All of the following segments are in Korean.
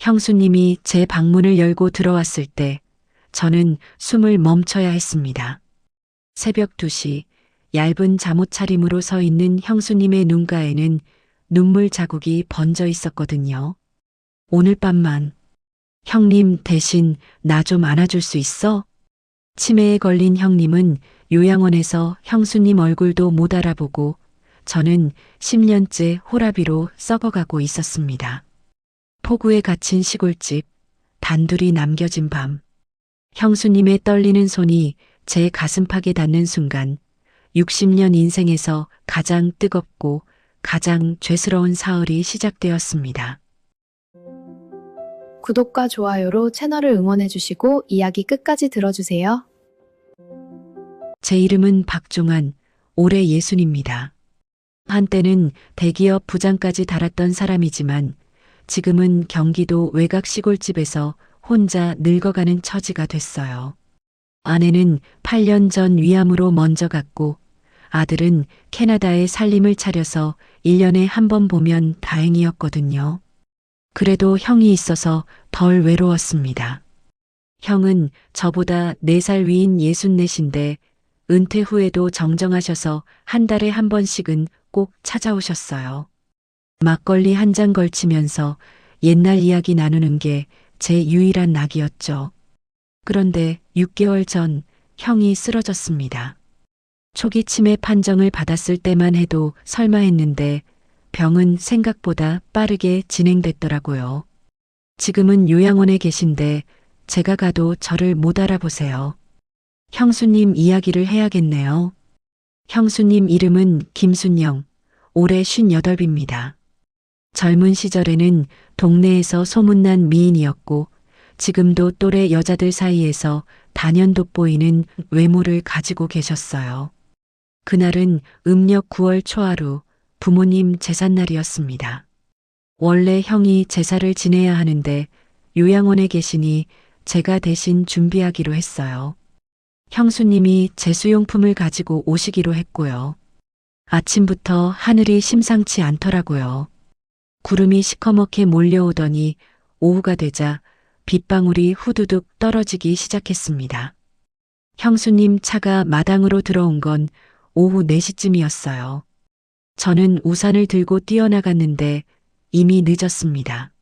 형수님이 제 방문을 열고 들어왔을 때 저는 숨을 멈춰야 했습니다. 새벽 2시 얇은 잠옷 차림으로 서 있는 형수님의 눈가에는 눈물 자국이 번져 있었거든요. 오늘 밤만 형님 대신 나 좀 안아줄 수 있어? 치매에 걸린 형님은 요양원에서 형수님 얼굴도 못 알아보고 저는 10년째 호라비로 썩어가고 있었습니다. 폭우에 갇힌 시골집, 단둘이 남겨진 밤. 형수님의 떨리는 손이 제 가슴팍에 닿는 순간 60년 인생에서 가장 뜨겁고 가장 죄스러운 사흘이 시작되었습니다. 구독과 좋아요로 채널을 응원해주시고 이야기 끝까지 들어주세요. 제 이름은 박종환, 올해 60입니다. 한때는 대기업 부장까지 달았던 사람이지만 지금은 경기도 외곽 시골집에서 혼자 늙어가는 처지가 됐어요. 아내는 8년 전 위암으로 먼저 갔고 아들은 캐나다에 살림을 차려서 1년에 한 번 보면 다행이었거든요. 그래도 형이 있어서 덜 외로웠습니다. 형은 저보다 4살 위인 64인데 은퇴 후에도 정정하셔서 한 달에 한 번씩은 꼭 찾아오셨어요. 막걸리 한 잔 걸치면서 옛날 이야기 나누는 게 제 유일한 낙이었죠. 그런데 6개월 전 형이 쓰러졌습니다. 초기 치매 판정을 받았을 때만 해도 설마 했는데 병은 생각보다 빠르게 진행됐더라고요. 지금은 요양원에 계신데 제가 가도 저를 못 알아보세요. 형수님 이야기를 해야겠네요. 형수님 이름은 김순영, 올해 58입니다. 젊은 시절에는 동네에서 소문난 미인이었고 지금도 또래 여자들 사이에서 단연 돋보이는 외모를 가지고 계셨어요. 그날은 음력 9월 초하루 부모님 제삿날이었습니다. 원래 형이 제사를 지내야 하는데 요양원에 계시니 제가 대신 준비하기로 했어요. 형수님이 제수용품을 가지고 오시기로 했고요. 아침부터 하늘이 심상치 않더라고요. 구름이 시커멓게 몰려오더니 오후가 되자 빗방울이 후두둑 떨어지기 시작했습니다. 형수님 차가 마당으로 들어온 건 오후 4시쯤이었어요. 저는 우산을 들고 뛰어나갔는데 이미 늦었습니다.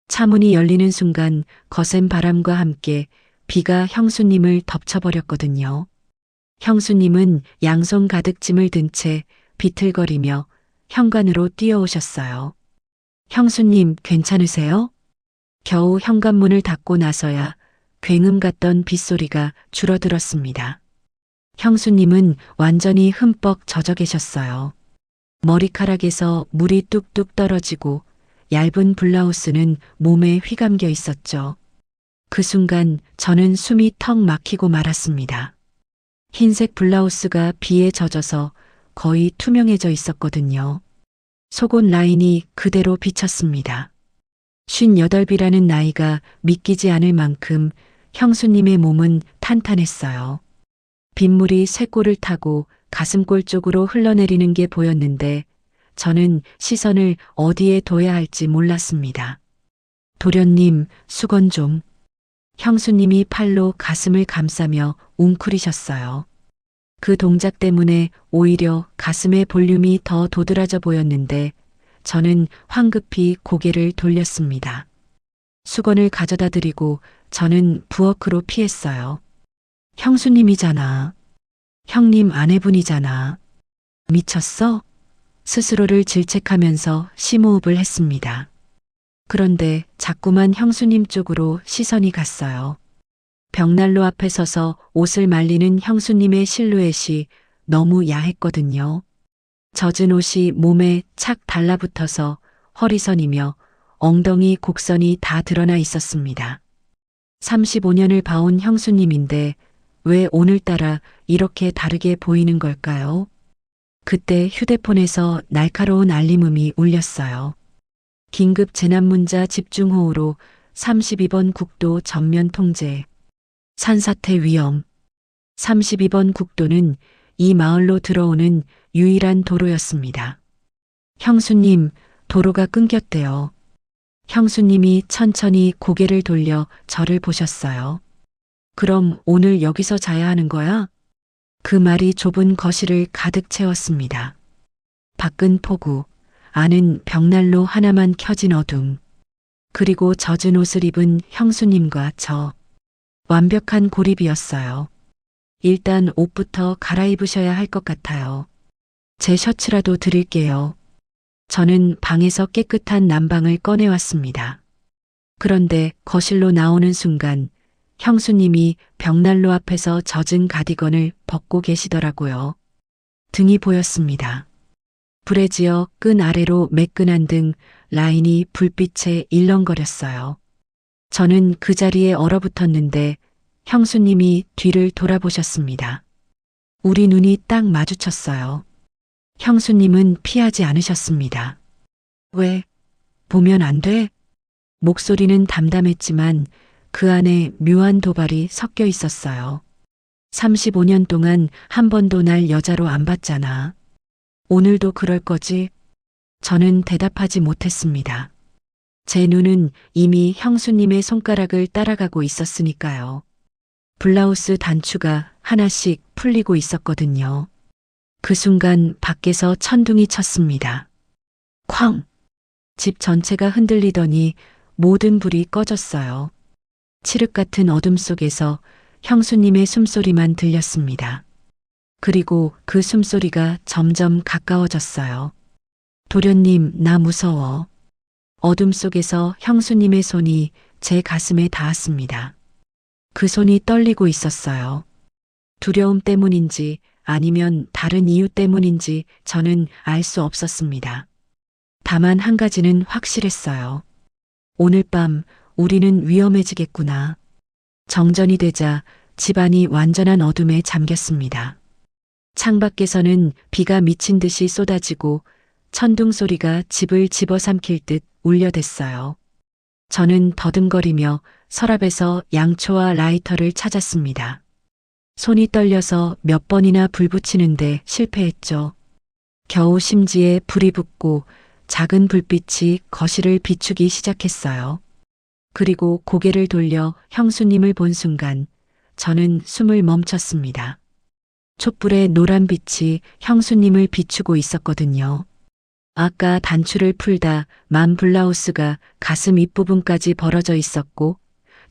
차문이 열리는 순간 거센 바람과 함께 비가 형수님을 덮쳐버렸거든요. 형수님은 양손 가득 짐을 든 채 비틀거리며 현관으로 뛰어오셨어요. 형수님 괜찮으세요? 겨우 현관문을 닫고 나서야 굉음 같던 빗소리가 줄어들었습니다. 형수님은 완전히 흠뻑 젖어 계셨어요. 머리카락에서 물이 뚝뚝 떨어지고 얇은 블라우스는 몸에 휘감겨 있었죠. 그 순간 저는 숨이 턱 막히고 말았습니다. 흰색 블라우스가 비에 젖어서 거의 투명해져 있었거든요. 속옷 라인이 그대로 비쳤습니다. 58이라는 나이가 믿기지 않을 만큼 형수님의 몸은 탄탄했어요. 빗물이 쇄골을 타고 가슴골 쪽으로 흘러내리는 게 보였는데 저는 시선을 어디에 둬야 할지 몰랐습니다. 도련님, 수건 좀. 형수님이 팔로 가슴을 감싸며 웅크리셨어요. 그 동작 때문에 오히려 가슴의 볼륨이 더 도드라져 보였는데 저는 황급히 고개를 돌렸습니다. 수건을 가져다 드리고 저는 부엌으로 피했어요. 형수님이잖아. 형님 아내분이잖아. 미쳤어? 스스로를 질책하면서 심호흡을 했습니다. 그런데 자꾸만 형수님 쪽으로 시선이 갔어요. 벽난로 앞에 서서 옷을 말리는 형수님의 실루엣이 너무 야했거든요. 젖은 옷이 몸에 착 달라붙어서 허리선이며 엉덩이 곡선이 다 드러나 있었습니다. 35년을 봐온 형수님인데 왜 오늘따라 이렇게 다르게 보이는 걸까요? 그때 휴대폰에서 날카로운 알림음이 울렸어요. 긴급 재난문자 집중호우로 32번 국도 전면 통제. 산사태 위험. 32번 국도는 이 마을로 들어오는 유일한 도로였습니다. 형수님, 도로가 끊겼대요. 형수님이 천천히 고개를 돌려 저를 보셨어요. 그럼 오늘 여기서 자야 하는 거야? 그 말이 좁은 거실을 가득 채웠습니다. 밖은 폭우, 안은 벽난로 하나만 켜진 어둠, 그리고 젖은 옷을 입은 형수님과 저. 완벽한 고립이었어요. 일단 옷부터 갈아입으셔야 할 것 같아요. 제 셔츠라도 드릴게요. 저는 방에서 깨끗한 난방을 꺼내왔습니다. 그런데 거실로 나오는 순간 형수님이 벽난로 앞에서 젖은 가디건을 벗고 계시더라고요. 등이 보였습니다. 불에 지어 끈 아래로 매끈한 등 라인이 불빛에 일렁거렸어요. 저는 그 자리에 얼어붙었는데 형수님이 뒤를 돌아보셨습니다. 우리 눈이 딱 마주쳤어요. 형수님은 피하지 않으셨습니다. 왜? 보면 안 돼? 목소리는 담담했지만 그 안에 묘한 도발이 섞여 있었어요. 35년 동안 한 번도 날 여자로 안 봤잖아. 오늘도 그럴 거지? 저는 대답하지 못했습니다. 제 눈은 이미 형수님의 손가락을 따라가고 있었으니까요. 블라우스 단추가 하나씩 풀리고 있었거든요. 그 순간 밖에서 천둥이 쳤습니다. 쾅! 집 전체가 흔들리더니 모든 불이 꺼졌어요. 칠흑 같은 어둠 속에서 형수님의 숨소리만 들렸습니다. 그리고 그 숨소리가 점점 가까워졌어요. 도련님, 나 무서워. 어둠 속에서 형수님의 손이 제 가슴에 닿았습니다. 그 손이 떨리고 있었어요. 두려움 때문인지 아니면 다른 이유 때문인지 저는 알 수 없었습니다. 다만 한 가지는 확실했어요. 오늘 밤 우리는 위험해지겠구나. 정전이 되자 집안이 완전한 어둠에 잠겼습니다. 창밖에서는 비가 미친 듯이 쏟아지고 천둥 소리가 집을 집어삼킬 듯 울려댔어요. 저는 더듬거리며 서랍에서 양초와 라이터를 찾았습니다. 손이 떨려서 몇 번이나 불 붙이는데 실패했죠. 겨우 심지에 불이 붙고 작은 불빛이 거실을 비추기 시작했어요. 그리고 고개를 돌려 형수님을 본 순간 저는 숨을 멈췄습니다. 촛불의 노란 빛이 형수님을 비추고 있었거든요. 아까 단추를 풀다 만 블라우스가 가슴 윗부분까지 벌어져 있었고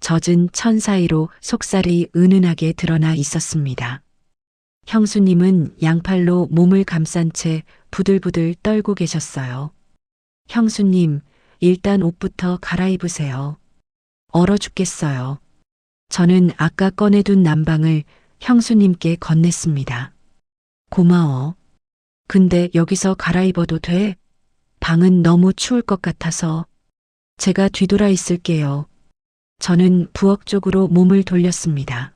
젖은 천 사이로 속살이 은은하게 드러나 있었습니다. 형수님은 양팔로 몸을 감싼 채 부들부들 떨고 계셨어요. 형수님, 일단 옷부터 갈아입으세요. 얼어 죽겠어요. 저는 아까 꺼내둔 난방을 형수님께 건넸습니다. 고마워. 근데 여기서 갈아입어도 돼? 방은 너무 추울 것 같아서. 제가 뒤돌아 있을게요. 저는 부엌 쪽으로 몸을 돌렸습니다.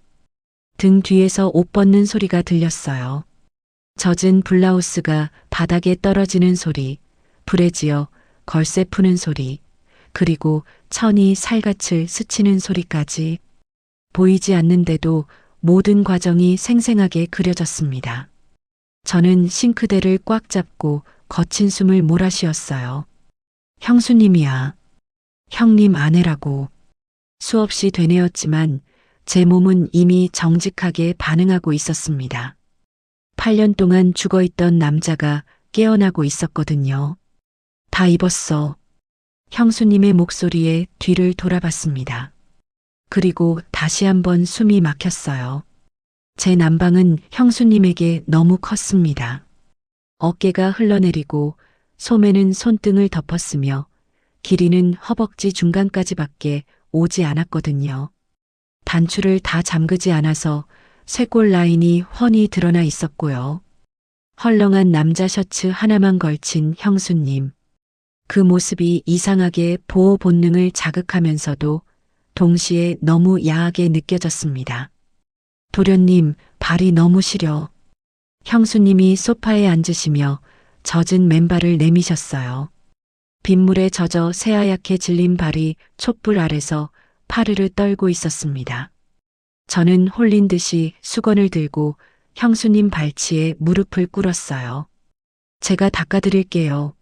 등 뒤에서 옷 벗는 소리가 들렸어요. 젖은 블라우스가 바닥에 떨어지는 소리, 불에 지어 걸쇠 푸는 소리, 그리고 천이 살갗을 스치는 소리까지. 보이지 않는데도 모든 과정이 생생하게 그려졌습니다. 저는 싱크대를 꽉 잡고 거친 숨을 몰아쉬었어요. 형수님이야. 형님 아내라고. 수없이 되뇌었지만 제 몸은 이미 정직하게 반응하고 있었습니다. 8년 동안 죽어있던 남자가 깨어나고 있었거든요. 다 입었어. 형수님의 목소리에 뒤를 돌아봤습니다. 그리고 다시 한번 숨이 막혔어요. 제 난방은 형수님에게 너무 컸습니다. 어깨가 흘러내리고 소매는 손등을 덮었으며 길이는 허벅지 중간까지밖에 오지 않았거든요. 단추를 다 잠그지 않아서 쇄골 라인이 훤히 드러나 있었고요. 헐렁한 남자 셔츠 하나만 걸친 형수님. 그 모습이 이상하게 보호 본능을 자극하면서도 동시에 너무 야하게 느껴졌습니다. 도련님, 발이 너무 시려. 형수님이 소파에 앉으시며 젖은 맨발을 내미셨어요. 빗물에 젖어 새하얗게 질린 발이 촛불 아래서 파르르 떨고 있었습니다. 저는 홀린 듯이 수건을 들고 형수님 발치에 무릎을 꿇었어요. 제가 닦아드릴게요.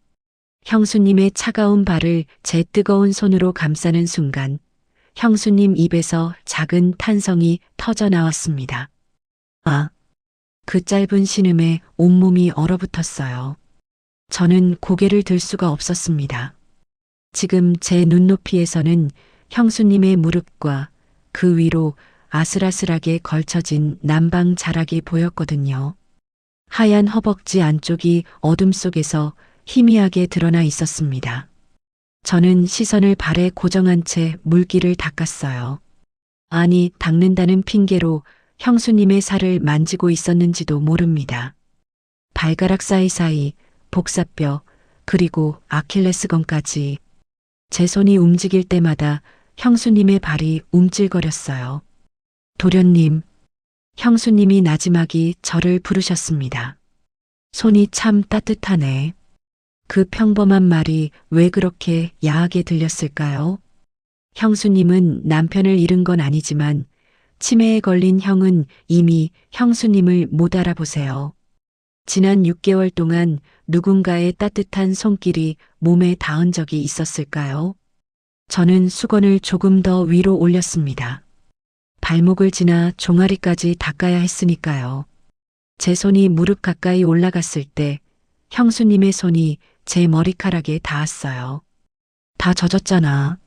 형수님의 차가운 발을 제 뜨거운 손으로 감싸는 순간 형수님 입에서 작은 탄성이 터져 나왔습니다. 아, 그 짧은 신음에 온몸이 얼어붙었어요. 저는 고개를 들 수가 없었습니다. 지금 제 눈높이에서는 형수님의 무릎과 그 위로 아슬아슬하게 걸쳐진 남방 자락이 보였거든요. 하얀 허벅지 안쪽이 어둠 속에서 희미하게 드러나 있었습니다. 저는 시선을 발에 고정한 채 물기를 닦았어요. 아니, 닦는다는 핑계로 형수님의 살을 만지고 있었는지도 모릅니다. 발가락 사이사이, 복사뼈, 그리고 아킬레스건까지 제 손이 움직일 때마다 형수님의 발이 움찔거렸어요. 도련님, 형수님이 나지막이 저를 부르셨습니다. 손이 참 따뜻하네. 그 평범한 말이 왜 그렇게 야하게 들렸을까요? 형수님은 남편을 잃은 건 아니지만 치매에 걸린 형은 이미 형수님을 못 알아보세요. 지난 6개월 동안 누군가의 따뜻한 손길이 몸에 닿은 적이 있었을까요? 저는 수건을 조금 더 위로 올렸습니다. 발목을 지나 종아리까지 닦아야 했으니까요. 제 손이 무릎 가까이 올라갔을 때 형수님의 손이 제 머리카락에 닿았어요. 다 젖었잖아.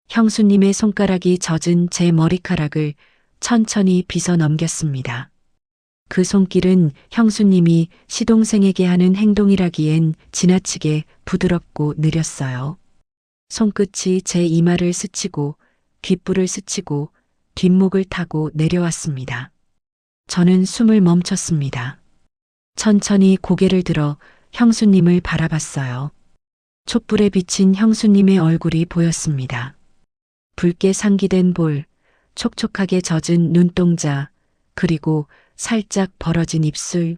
형수님의 손가락이 젖은 제 머리카락을 천천히 빗어 넘겼습니다. 그 손길은 형수님이 시동생에게 하는 행동이라기엔 지나치게 부드럽고 느렸어요. 손끝이 제 이마를 스치고 귓불을 스치고 뒷목을 타고 내려왔습니다. 저는 숨을 멈췄습니다. 천천히 고개를 들어 형수님을 바라봤어요. 촛불에 비친 형수님의 얼굴이 보였습니다. 붉게 상기된 볼, 촉촉하게 젖은 눈동자, 그리고 살짝 벌어진 입술.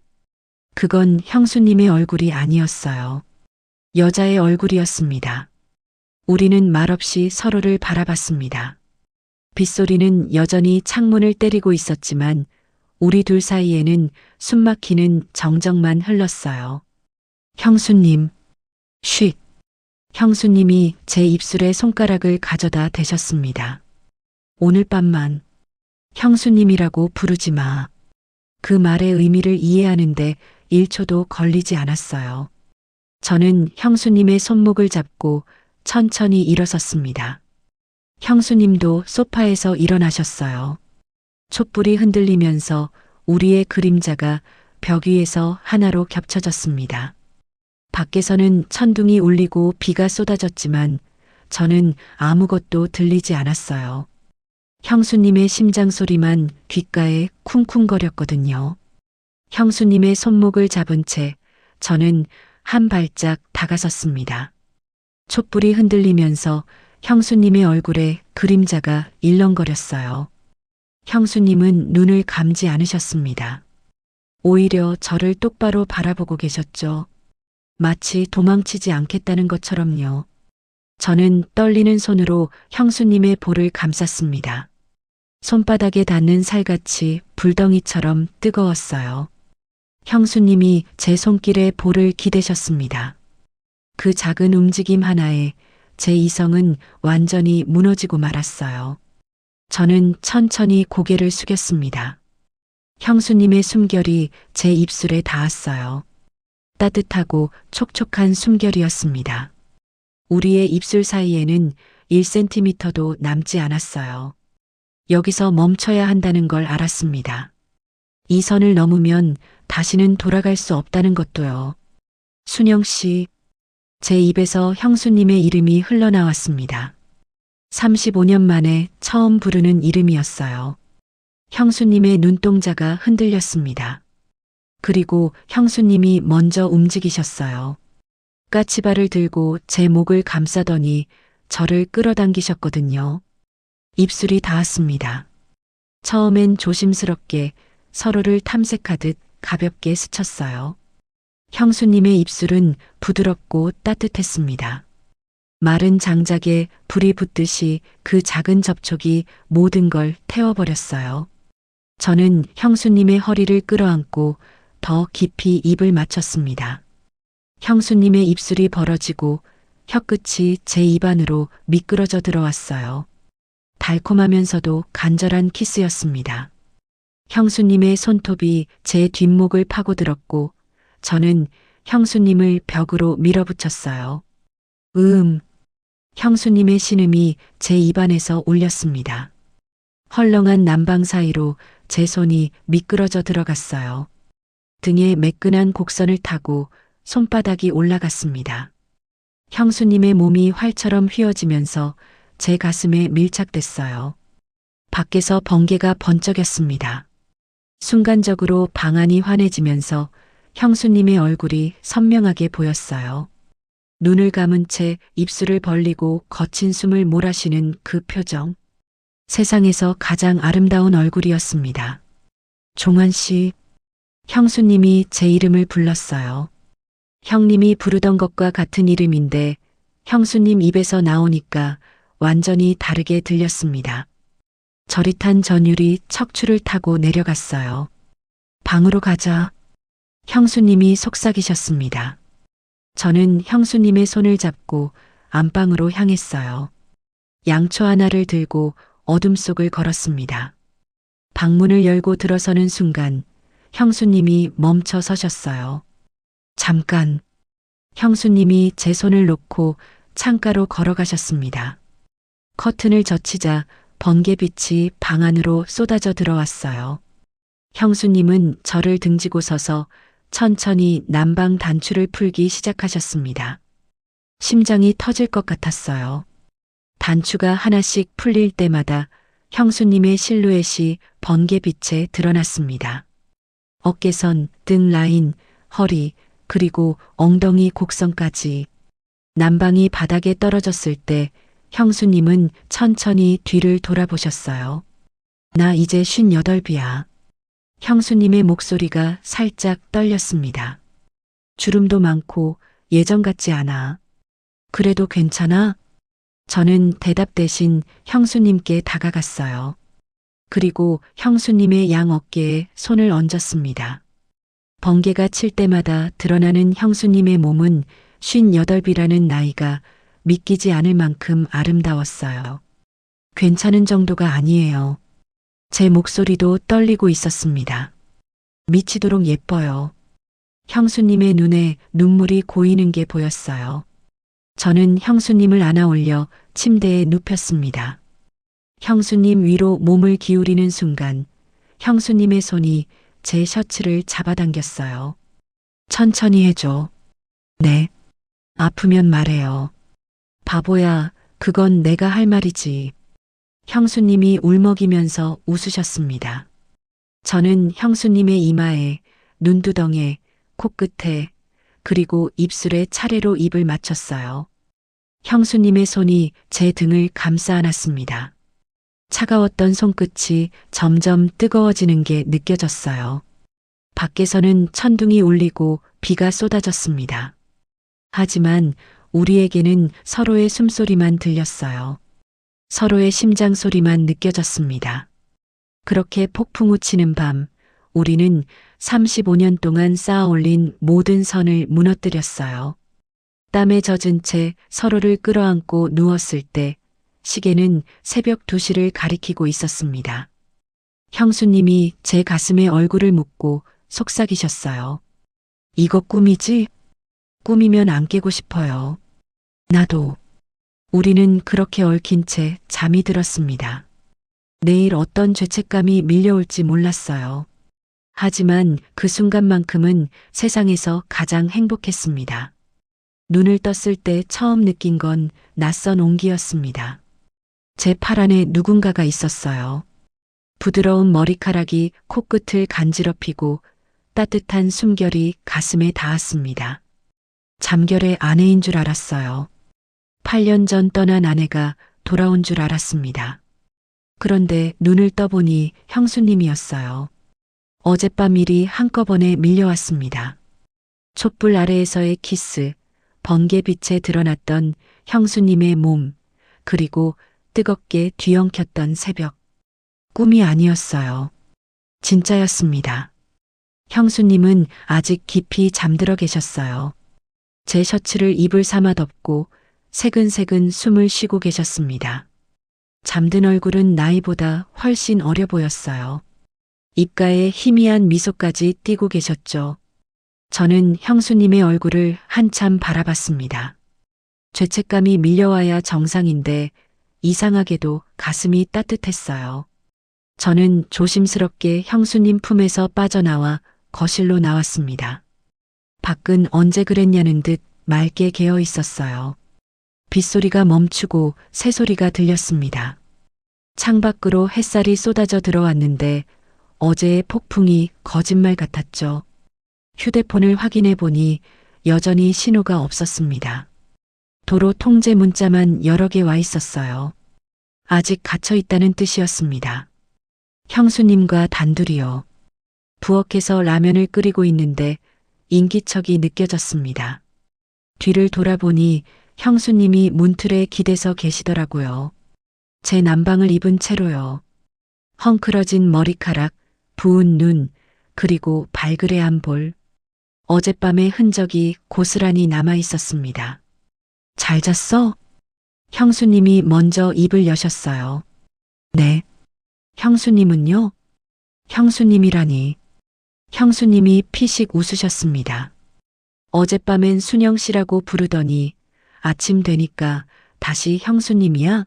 그건 형수님의 얼굴이 아니었어요. 여자의 얼굴이었습니다. 우리는 말없이 서로를 바라봤습니다. 빗소리는 여전히 창문을 때리고 있었지만 우리 둘 사이에는 숨막히는 정적만 흘렀어요. 형수님, 쉿. 형수님이 제 입술에 손가락을 가져다 대셨습니다. 오늘 밤만 형수님이라고 부르지 마. 그 말의 의미를 이해하는데 1초도 걸리지 않았어요. 저는 형수님의 손목을 잡고 천천히 일어섰습니다. 형수님도 소파에서 일어나셨어요. 촛불이 흔들리면서 우리의 그림자가 벽 위에서 하나로 겹쳐졌습니다. 밖에서는 천둥이 울리고 비가 쏟아졌지만 저는 아무것도 들리지 않았어요. 형수님의 심장 소리만 귓가에 쿵쿵거렸거든요. 형수님의 손목을 잡은 채 저는 한 발짝 다가섰습니다. 촛불이 흔들리면서 형수님의 얼굴에 그림자가 일렁거렸어요. 형수님은 눈을 감지 않으셨습니다. 오히려 저를 똑바로 바라보고 계셨죠. 마치 도망치지 않겠다는 것처럼요. 저는 떨리는 손으로 형수님의 볼을 감쌌습니다. 손바닥에 닿는 살같이 불덩이처럼 뜨거웠어요. 형수님이 제 손길에 볼을 기대셨습니다. 그 작은 움직임 하나에 제 이성은 완전히 무너지고 말았어요. 저는 천천히 고개를 숙였습니다. 형수님의 숨결이 제 입술에 닿았어요. 따뜻하고 촉촉한 숨결이었습니다. 우리의 입술 사이에는 1cm도 남지 않았어요. 여기서 멈춰야 한다는 걸 알았습니다. 이 선을 넘으면 다시는 돌아갈 수 없다는 것도요. 순영 씨, 제 입에서 형수님의 이름이 흘러나왔습니다. 35년 만에 처음 부르는 이름이었어요. 형수님의 눈동자가 흔들렸습니다. 그리고 형수님이 먼저 움직이셨어요. 까치발을 들고 제 목을 감싸더니 저를 끌어당기셨거든요. 입술이 닿았습니다. 처음엔 조심스럽게 서로를 탐색하듯 가볍게 스쳤어요. 형수님의 입술은 부드럽고 따뜻했습니다. 마른 장작에 불이 붙듯이 그 작은 접촉이 모든 걸 태워버렸어요. 저는 형수님의 허리를 끌어안고 더 깊이 입을 맞췄습니다. 형수님의 입술이 벌어지고 혀끝이 제 입안으로 미끄러져 들어왔어요. 달콤하면서도 간절한 키스였습니다. 형수님의 손톱이 제 뒷목을 파고들었고 저는 형수님을 벽으로 밀어붙였어요. 형수님의 신음이 제 입안에서 울렸습니다. 헐렁한 난방 사이로 제 손이 미끄러져 들어갔어요. 등에 매끈한 곡선을 타고 손바닥이 올라갔습니다. 형수님의 몸이 활처럼 휘어지면서 제 가슴에 밀착됐어요. 밖에서 번개가 번쩍였습니다. 순간적으로 방안이 환해지면서 형수님의 얼굴이 선명하게 보였어요. 눈을 감은 채 입술을 벌리고 거친 숨을 몰아쉬는 그 표정. 세상에서 가장 아름다운 얼굴이었습니다. 종환 씨, 형수님이 제 이름을 불렀어요. 형님이 부르던 것과 같은 이름인데 형수님 입에서 나오니까 완전히 다르게 들렸습니다. 저릿한 전율이 척추를 타고 내려갔어요. 방으로 가자. 형수님이 속삭이셨습니다. 저는 형수님의 손을 잡고 안방으로 향했어요. 양초 하나를 들고 어둠 속을 걸었습니다. 방문을 열고 들어서는 순간 형수님이 멈춰 서셨어요. 잠깐. 형수님이 제 손을 놓고 창가로 걸어가셨습니다. 커튼을 젖히자 번개빛이 방 안으로 쏟아져 들어왔어요. 형수님은 저를 등지고 서서 천천히 난방 단추를 풀기 시작하셨습니다. 심장이 터질 것 같았어요. 단추가 하나씩 풀릴 때마다 형수님의 실루엣이 번개빛에 드러났습니다. 어깨선, 등 라인, 허리, 그리고 엉덩이 곡선까지. 난방이 바닥에 떨어졌을 때 형수님은 천천히 뒤를 돌아보셨어요. 나 이제 58이야. 형수님의 목소리가 살짝 떨렸습니다. 주름도 많고 예전 같지 않아. 그래도 괜찮아? 저는 대답 대신 형수님께 다가갔어요. 그리고 형수님의 양 어깨에 손을 얹었습니다. 번개가 칠 때마다 드러나는 형수님의 몸은 58이라는 나이가 믿기지 않을 만큼 아름다웠어요. 괜찮은 정도가 아니에요. 제 목소리도 떨리고 있었습니다. 미치도록 예뻐요. 형수님의 눈에 눈물이 고이는 게 보였어요. 저는 형수님을 안아 올려 침대에 눕혔습니다. 형수님 위로 몸을 기울이는 순간 형수님의 손이 제 셔츠를 잡아당겼어요. 천천히 해줘. 네. 아프면 말해요. 바보야, 그건 내가 할 말이지. 형수님이 울먹이면서 웃으셨습니다. 저는 형수님의 이마에, 눈두덩에, 코끝에, 그리고 입술에 차례로 입을 맞췄어요. 형수님의 손이 제 등을 감싸 안았습니다. 차가웠던 손끝이 점점 뜨거워지는 게 느껴졌어요. 밖에서는 천둥이 울리고 비가 쏟아졌습니다. 하지만 우리에게는 서로의 숨소리만 들렸어요. 서로의 심장 소리만 느껴졌습니다. 그렇게 폭풍 우치는 밤, 우리는 35년 동안 쌓아 올린 모든 선을 무너뜨렸어요. 땀에 젖은 채 서로를 끌어안고 누웠을 때 시계는 새벽 2시를 가리키고 있었습니다. 형수님이 제 가슴에 얼굴을 묻고 속삭이셨어요. 이거 꿈이지? 꿈이면 안 깨고 싶어요. 나도. 우리는 그렇게 얽힌 채 잠이 들었습니다. 내일 어떤 죄책감이 밀려올지 몰랐어요. 하지만 그 순간만큼은 세상에서 가장 행복했습니다. 눈을 떴을 때 처음 느낀 건 낯선 온기였습니다. 제 팔 안에 누군가가 있었어요. 부드러운 머리카락이 코끝을 간지럽히고 따뜻한 숨결이 가슴에 닿았습니다. 잠결의 아내인 줄 알았어요. 8년 전 떠난 아내가 돌아온 줄 알았습니다. 그런데 눈을 떠보니 형수님이었어요. 어젯밤 일이 한꺼번에 밀려왔습니다. 촛불 아래에서의 키스, 번개빛에 드러났던 형수님의 몸, 그리고 뜨겁게 뒤엉켰던 새벽. 꿈이 아니었어요. 진짜였습니다. 형수님은 아직 깊이 잠들어 계셨어요. 제 셔츠를 이불 삼아 덮고 새근새근 숨을 쉬고 계셨습니다. 잠든 얼굴은 나이보다 훨씬 어려 보였어요. 입가에 희미한 미소까지 띄고 계셨죠. 저는 형수님의 얼굴을 한참 바라봤습니다. 죄책감이 밀려와야 정상인데 이상하게도 가슴이 따뜻했어요. 저는 조심스럽게 형수님 품에서 빠져나와 거실로 나왔습니다. 밖은 언제 그랬냐는 듯 맑게 개어 있었어요. 빗소리가 멈추고 새소리가 들렸습니다. 창밖으로 햇살이 쏟아져 들어왔는데 어제의 폭풍이 거짓말 같았죠. 휴대폰을 확인해 보니 여전히 신호가 없었습니다. 도로 통제 문자만 여러 개 와 있었어요. 아직 갇혀 있다는 뜻이었습니다. 형수님과 단둘이요. 부엌에서 라면을 끓이고 있는데 인기척이 느껴졌습니다. 뒤를 돌아보니 형수님이 문틀에 기대서 계시더라고요. 제 남방을 입은 채로요. 헝클어진 머리카락, 부은 눈, 그리고 발그레한 볼. 어젯밤의 흔적이 고스란히 남아 있었습니다. 잘 잤어? 형수님이 먼저 입을 여셨어요. 네. 형수님은요? 형수님이라니. 형수님이 피식 웃으셨습니다. 어젯밤엔 순영 씨라고 부르더니 아침 되니까 다시 형수님이야?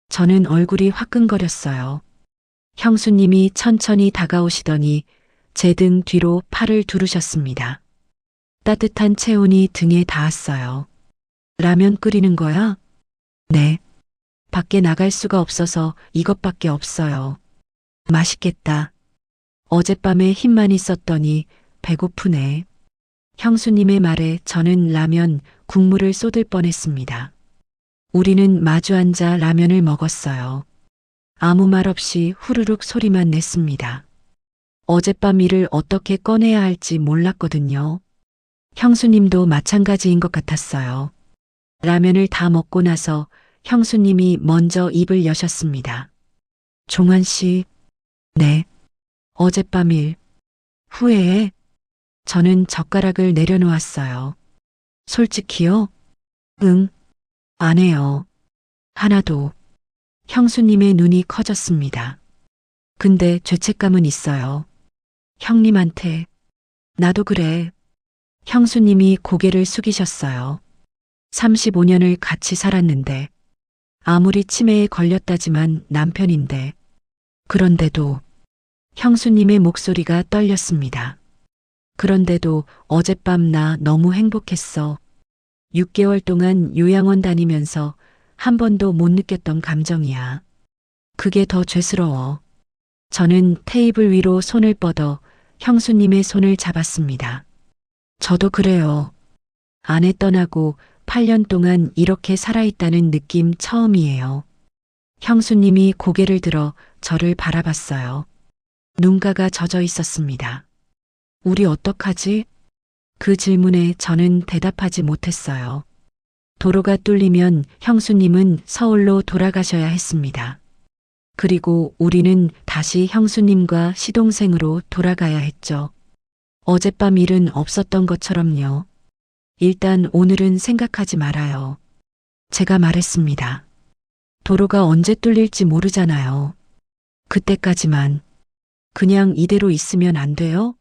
저는 얼굴이 화끈거렸어요. 형수님이 천천히 다가오시더니 제 등 뒤로 팔을 두르셨습니다. 따뜻한 체온이 등에 닿았어요. 라면 끓이는 거야? 네. 밖에 나갈 수가 없어서 이것밖에 없어요. 맛있겠다. 어젯밤에 힘만 있었더니 배고프네. 형수님의 말에 저는 라면, 국물을 쏟을 뻔했습니다. 우리는 마주 앉아 라면을 먹었어요. 아무 말 없이 후루룩 소리만 냈습니다. 어젯밤 일을 어떻게 꺼내야 할지 몰랐거든요. 형수님도 마찬가지인 것 같았어요. 라면을 다 먹고 나서 형수님이 먼저 입을 여셨습니다. 종환 씨, 네. 어젯밤 일, 후회해? 저는 젓가락을 내려놓았어요. 솔직히요? 응, 안 해요. 하나도. 형수님의 눈이 커졌습니다. 근데 죄책감은 있어요. 형님한테. 나도 그래. 형수님이 고개를 숙이셨어요. 35년을 같이 살았는데, 아무리 치매에 걸렸다지만 남편인데, 그런데도 형수님의 목소리가 떨렸습니다. 그런데도 어젯밤 나 너무 행복했어. 6개월 동안 요양원 다니면서 한 번도 못 느꼈던 감정이야. 그게 더 죄스러워. 저는 테이블 위로 손을 뻗어 형수님의 손을 잡았습니다. 저도 그래요. 아내 떠나고 8년 동안 이렇게 살아있다는 느낌 처음이에요. 형수님이 고개를 들어 저를 바라봤어요. 눈가가 젖어 있었습니다. 우리 어떡하지? 그 질문에 저는 대답하지 못했어요. 도로가 뚫리면 형수님은 서울로 돌아가셔야 했습니다. 그리고 우리는 다시 형수님과 시동생으로 돌아가야 했죠. 어젯밤 일은 없었던 것처럼요. 일단 오늘은 생각하지 말아요. 제가 말했습니다. 도로가 언제 뚫릴지 모르잖아요. 그때까지만 그냥 이대로 있으면 안 돼요?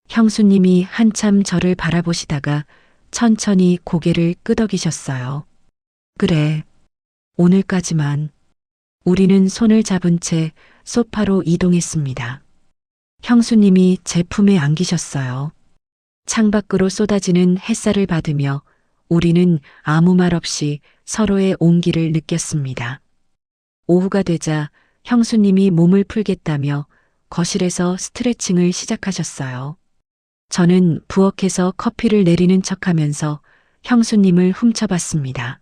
형수님이 한참 저를 바라보시다가 천천히 고개를 끄덕이셨어요. 그래, 오늘까지만. 우리는 손을 잡은 채 소파로 이동했습니다. 형수님이 제 품에 안기셨어요. 창밖으로 쏟아지는 햇살을 받으며 우리는 아무 말 없이 서로의 온기를 느꼈습니다. 오후가 되자 형수님이 몸을 풀겠다며 거실에서 스트레칭을 시작하셨어요. 저는 부엌에서 커피를 내리는 척하면서 형수님을 훔쳐봤습니다.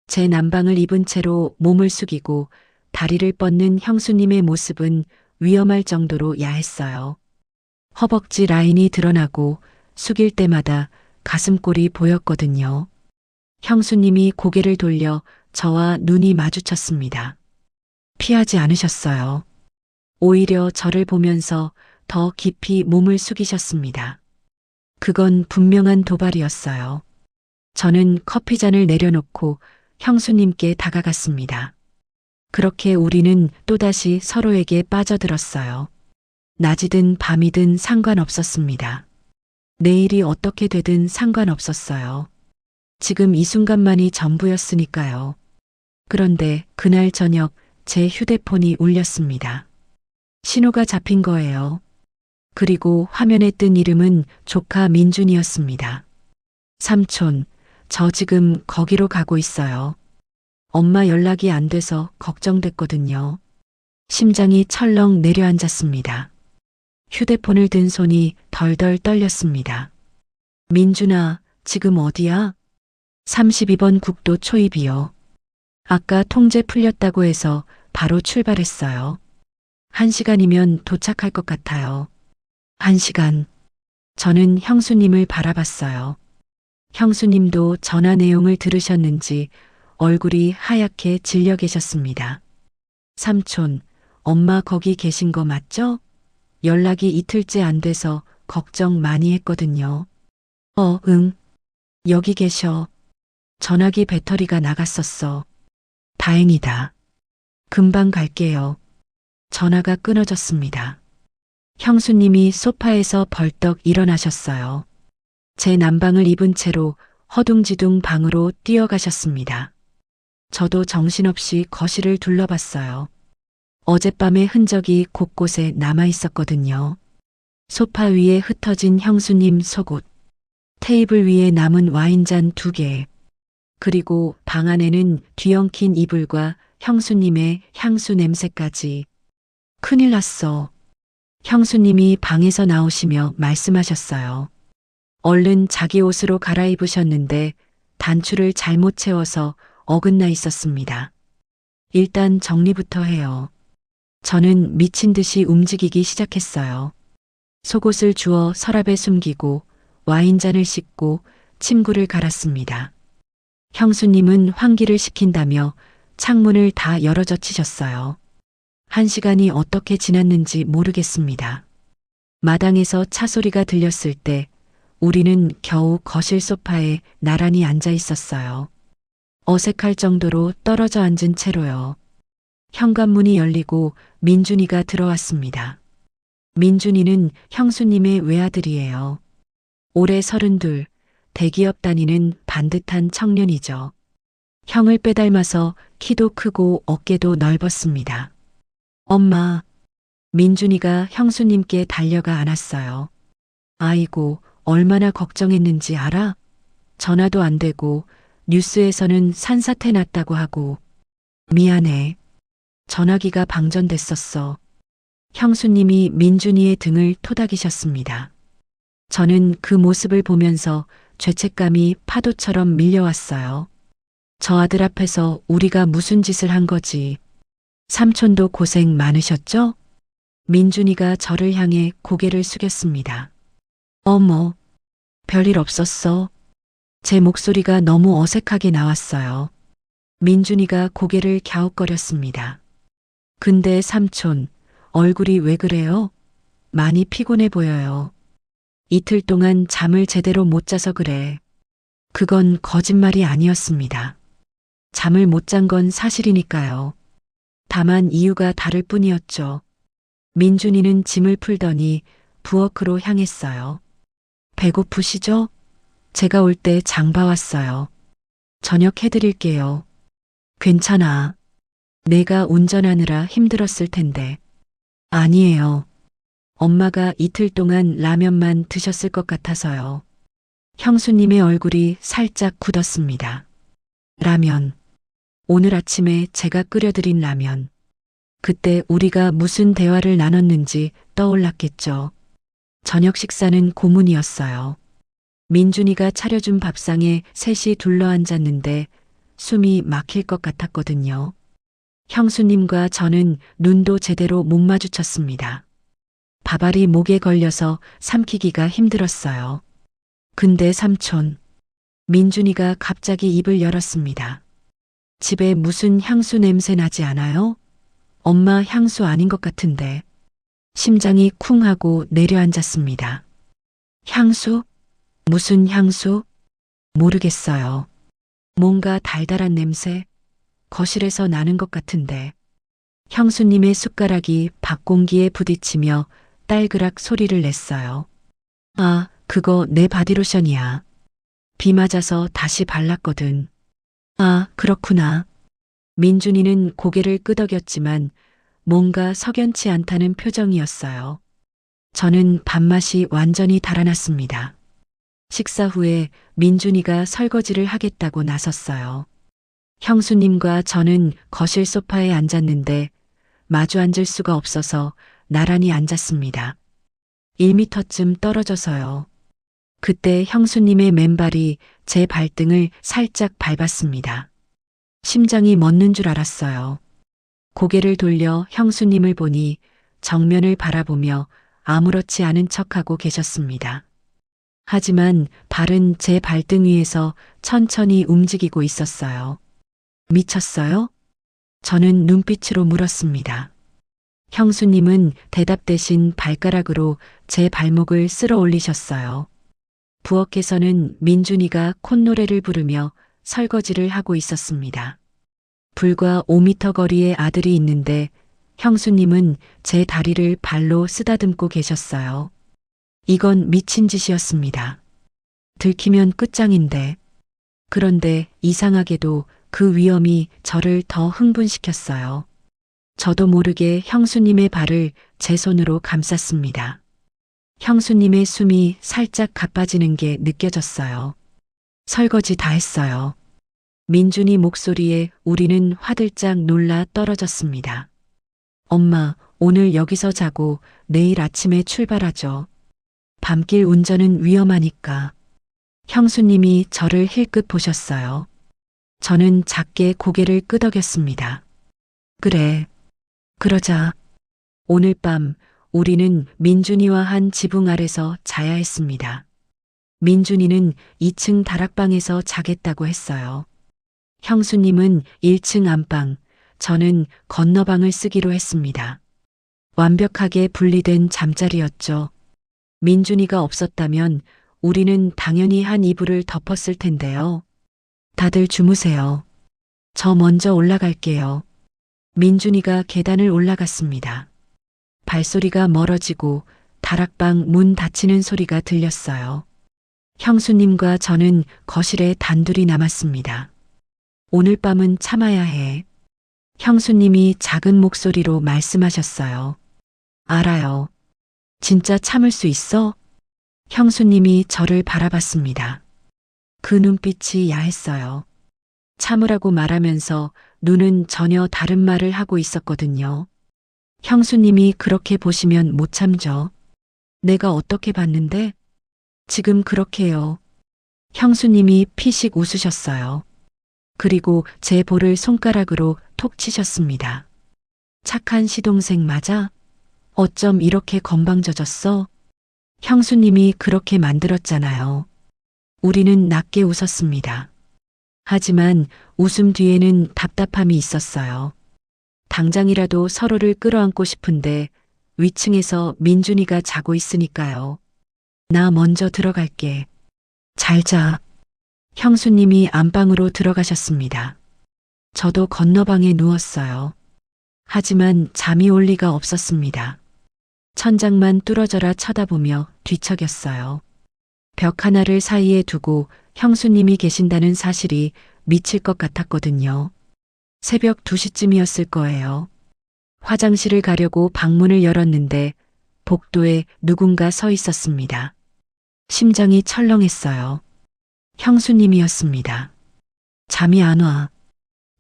제 남방을 입은 채로 몸을 숙이고 다리를 뻗는 형수님의 모습은 위험할 정도로 야했어요. 허벅지 라인이 드러나고 숙일 때마다 가슴골이 보였거든요. 형수님이 고개를 돌려 저와 눈이 마주쳤습니다. 피하지 않으셨어요. 오히려 저를 보면서 더 깊이 몸을 숙이셨습니다. 그건 분명한 도발이었어요. 저는 커피잔을 내려놓고 형수님께 다가갔습니다. 그렇게 우리는 또다시 서로에게 빠져들었어요. 낮이든 밤이든 상관없었습니다. 내일이 어떻게 되든 상관없었어요. 지금 이 순간만이 전부였으니까요. 그런데 그날 저녁 제 휴대폰이 울렸습니다. 신호가 잡힌 거예요. 그리고 화면에 뜬 이름은 조카 민준이었습니다. 삼촌, 저 지금 거기로 가고 있어요. 엄마 연락이 안 돼서 걱정됐거든요. 심장이 철렁 내려앉았습니다. 휴대폰을 든 손이 덜덜 떨렸습니다. 민준아, 지금 어디야? 32번 국도 초입이요. 아까 통제 풀렸다고 해서 바로 출발했어요. 1시간이면 도착할 것 같아요. 1시간. 저는 형수님을 바라봤어요. 형수님도 전화 내용을 들으셨는지 얼굴이 하얗게 질려 계셨습니다. 삼촌, 엄마 거기 계신 거 맞죠? 연락이 이틀째 안 돼서 걱정 많이 했거든요. 응. 여기 계셔. 전화기 배터리가 나갔었어. 다행이다. 금방 갈게요. 전화가 끊어졌습니다. 형수님이 소파에서 벌떡 일어나셨어요. 제 남방을 입은 채로 허둥지둥 방으로 뛰어가셨습니다. 저도 정신없이 거실을 둘러봤어요. 어젯밤의 흔적이 곳곳에 남아 있었거든요. 소파 위에 흩어진 형수님 속옷, 테이블 위에 남은 와인잔 2개, 그리고 방 안에는 뒤엉킨 이불과 형수님의 향수 냄새까지. 큰일 났어. 형수님이 방에서 나오시며 말씀하셨어요. 얼른 자기 옷으로 갈아입으셨는데 단추를 잘못 채워서 어긋나 있었습니다. 일단 정리부터 해요. 저는 미친 듯이 움직이기 시작했어요. 속옷을 주워 서랍에 숨기고 와인잔을 씻고 침구를 갈았습니다. 형수님은 환기를 시킨다며 창문을 다 열어젖히셨어요. 1시간이 어떻게 지났는지 모르겠습니다. 마당에서 차 소리가 들렸을 때 우리는 겨우 거실 소파에 나란히 앉아 있었어요. 어색할 정도로 떨어져 앉은 채로요. 현관문이 열리고 민준이가 들어왔습니다. 민준이는 형수님의 외아들이에요. 올해 32, 대기업 다니는 반듯한 청년이죠. 형을 빼닮아서 키도 크고 어깨도 넓었습니다. 엄마, 민준이가 형수님께 달려가 안았어요. 아이고, 얼마나 걱정했는지 알아? 전화도 안 되고 뉴스에서는 산사태 났다고 하고. 미안해. 전화기가 방전됐었어. 형수님이 민준이의 등을 토닥이셨습니다. 저는 그 모습을 보면서 죄책감이 파도처럼 밀려왔어요. 저 아들 앞에서 우리가 무슨 짓을 한 거지. 삼촌도 고생 많으셨죠? 민준이가 저를 향해 고개를 숙였습니다. 어머, 별일 없었어. 제 목소리가 너무 어색하게 나왔어요. 민준이가 고개를 갸웃거렸습니다. 근데 삼촌, 얼굴이 왜 그래요? 많이 피곤해 보여요. 이틀 동안 잠을 제대로 못 자서 그래. 그건 거짓말이 아니었습니다. 잠을 못 잔 건 사실이니까요. 다만 이유가 다를 뿐이었죠. 민준이는 짐을 풀더니 부엌으로 향했어요. 배고프시죠? 제가 올 때 장 봐왔어요. 저녁 해드릴게요. 괜찮아. 내가 운전하느라 힘들었을 텐데. 아니에요. 엄마가 이틀 동안 라면만 드셨을 것 같아서요. 형수님의 얼굴이 살짝 굳었습니다. 라면. 오늘 아침에 제가 끓여드린 라면. 그때 우리가 무슨 대화를 나눴는지 떠올랐겠죠. 저녁 식사는 고문이었어요. 민준이가 차려준 밥상에 셋이 둘러앉았는데 숨이 막힐 것 같았거든요. 형수님과 저는 눈도 제대로 못 마주쳤습니다. 밥알이 목에 걸려서 삼키기가 힘들었어요. 근데 삼촌, 민준이가 갑자기 입을 열었습니다. 집에 무슨 향수 냄새 나지 않아요? 엄마 향수 아닌 것 같은데. 심장이 쿵 하고 내려앉았습니다. 향수? 무슨 향수? 모르겠어요. 뭔가 달달한 냄새? 거실에서 나는 것 같은데. 형수님의 숟가락이 밥공기에 부딪히며 딸그락 소리를 냈어요. 아, 그거 내 바디로션이야. 비 맞아서 다시 발랐거든. 아, 그렇구나. 민준이는 고개를 끄덕였지만 뭔가 석연치 않다는 표정이었어요. 저는 밥맛이 완전히 달아났습니다. 식사 후에 민준이가 설거지를 하겠다고 나섰어요. 형수님과 저는 거실 소파에 앉았는데 마주 앉을 수가 없어서 나란히 앉았습니다. 1미터쯤 떨어져서요. 그때 형수님의 맨발이 제 발등을 살짝 밟았습니다. 심장이 멎는 줄 알았어요. 고개를 돌려 형수님을 보니 정면을 바라보며 아무렇지 않은 척하고 계셨습니다. 하지만 발은 제 발등 위에서 천천히 움직이고 있었어요. 미쳤어요? 저는 눈빛으로 물었습니다. 형수님은 대답 대신 발가락으로 제 발목을 쓸어 올리셨어요. 부엌에서는 민준이가 콧노래를 부르며 설거지를 하고 있었습니다. 불과 5미터 거리에 아들이 있는데 형수님은 제 다리를 발로 쓰다듬고 계셨어요. 이건 미친 짓이었습니다. 들키면 끝장인데. 그런데 이상하게도 그 위험이 저를 더 흥분시켰어요. 저도 모르게 형수님의 발을 제 손으로 감쌌습니다. 형수님의 숨이 살짝 가빠지는 게 느껴졌어요. 설거지 다 했어요. 민준이 목소리에 우리는 화들짝 놀라 떨어졌습니다. 엄마, 오늘 여기서 자고 내일 아침에 출발하죠. 밤길 운전은 위험하니까. 형수님이 저를 힐끗 보셨어요. 저는 작게 고개를 끄덕였습니다. 그래. 그러자. 오늘 밤 우리는 민준이와 한 지붕 아래서 자야 했습니다. 민준이는 2층 다락방에서 자겠다고 했어요. 형수님은 1층 안방, 저는 건너방을 쓰기로 했습니다. 완벽하게 분리된 잠자리였죠. 민준이가 없었다면 우리는 당연히 한 이불을 덮었을 텐데요. 다들 주무세요. 저 먼저 올라갈게요. 민준이가 계단을 올라갔습니다. 발소리가 멀어지고 다락방 문 닫히는 소리가 들렸어요. 형수님과 저는 거실에 단둘이 남았습니다. 오늘 밤은 참아야 해. 형수님이 작은 목소리로 말씀하셨어요. 알아요. 진짜 참을 수 있어? 형수님이 저를 바라봤습니다. 그 눈빛이 야했어요. 참으라고 말하면서 눈은 전혀 다른 말을 하고 있었거든요. 형수님이 그렇게 보시면 못 참죠. 내가 어떻게 봤는데? 지금 그렇게요. 형수님이 피식 웃으셨어요. 그리고 제 볼을 손가락으로 톡 치셨습니다. 착한 시동생 맞아? 어쩜 이렇게 건방져졌어? 형수님이 그렇게 만들었잖아요. 우리는 낮게 웃었습니다. 하지만 웃음 뒤에는 답답함이 있었어요. 당장이라도 서로를 끌어안고 싶은데 위층에서 민준이가 자고 있으니까요. 나 먼저 들어갈게. 잘 자. 형수님이 안방으로 들어가셨습니다. 저도 건너방에 누웠어요. 하지만 잠이 올 리가 없었습니다. 천장만 뚫어져라 쳐다보며 뒤척였어요. 벽 하나를 사이에 두고 형수님이 계신다는 사실이 미칠 것 같았거든요. 새벽 2시쯤이었을 거예요. 화장실을 가려고 방문을 열었는데 복도에 누군가 서 있었습니다. 심장이 철렁했어요. 형수님이었습니다. 잠이 안 와.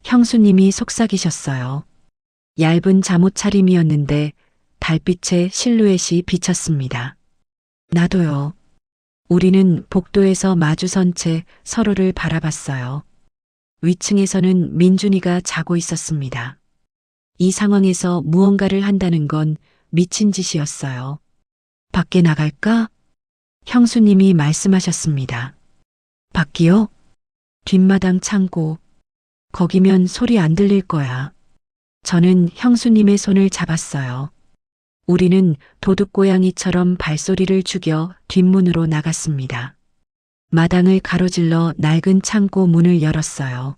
형수님이 속삭이셨어요. 얇은 잠옷 차림이었는데 달빛에 실루엣이 비쳤습니다. 나도요. 우리는 복도에서 마주선 채 서로를 바라봤어요. 위층에서는 민준이가 자고 있었습니다. 이 상황에서 무언가를 한다는 건 미친 짓이었어요. 밖에 나갈까? 형수님이 말씀하셨습니다. 밖이요? 뒷마당 창고. 거기면 소리 안 들릴 거야. 저는 형수님의 손을 잡았어요. 우리는 도둑고양이처럼 발소리를 죽여 뒷문으로 나갔습니다. 마당을 가로질러 낡은 창고 문을 열었어요.